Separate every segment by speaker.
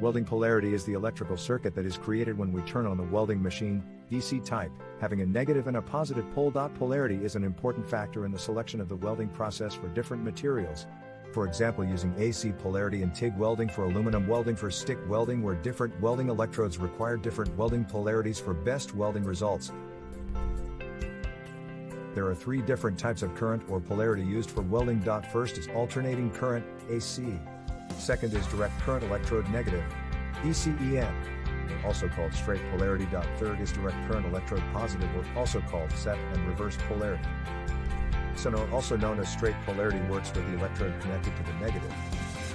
Speaker 1: Welding polarity is the electrical circuit that is created when we turn on the welding machine, DC type. Having a negative and a positive pole. Polarity is an important factor in the selection of the welding process for different materials. For example, using AC polarity in TIG welding for aluminum welding for stick welding, where different welding electrodes require different welding polarities for best welding results. There are three different types of current or polarity used for welding. First is alternating current, AC. Second is direct current electrode negative, DCEN, also called straight polarity. Third is direct current electrode positive, or also called set and reverse polarity. Also known as straight polarity, works with the electrode connected to the negative,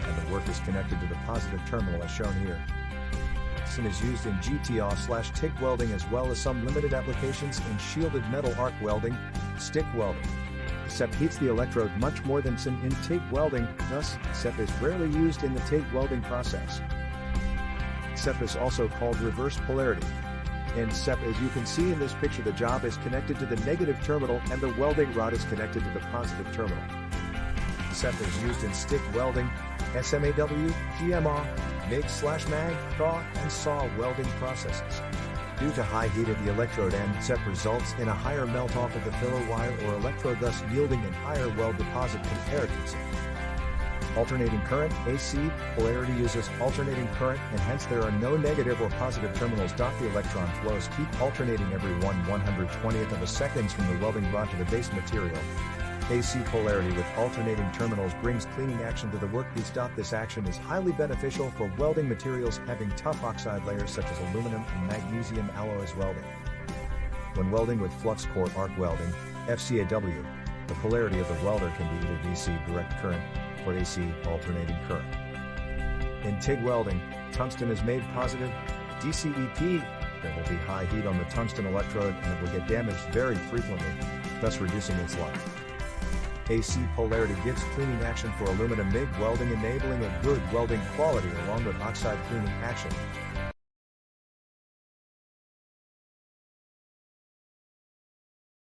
Speaker 1: and the work is connected to the positive terminal as shown here. SEN is used in GTO/TIG welding as well as some limited applications in shielded metal arc welding, stick welding. SEP heats the electrode much more than SEN in TIG welding, thus, SEP is rarely used in the TIG welding process. SEP is also called reverse polarity. In SEP, as you can see in this picture, the job is connected to the negative terminal and the welding rod is connected to the positive terminal. SEP is used in stick welding, SMAW, GMR, MIG/MAG, thaw, and saw welding processes. Due to high heat of the electrode end, SEP results in a higher melt off of the filler wire or electrode, thus yielding a higher weld deposit compared to SEP. Alternating current, AC, polarity uses alternating current, and hence there are no negative or positive terminals. The electron flows keep alternating every 1/120th of a second from the welding rod to the base material. AC polarity with alternating terminals brings cleaning action to the workpiece. This action is highly beneficial for welding materials having tough oxide layers such as aluminum and magnesium alloys welding. When welding with flux core arc welding, FCAW, the polarity of the welder can be either DC direct current or AC alternating current. In TIG welding, tungsten is made positive, DCEP, there will be high heat on the tungsten electrode and it will get damaged very frequently, thus reducing its life. AC polarity gives cleaning action for aluminum MIG welding, enabling a good welding quality along with oxide cleaning action.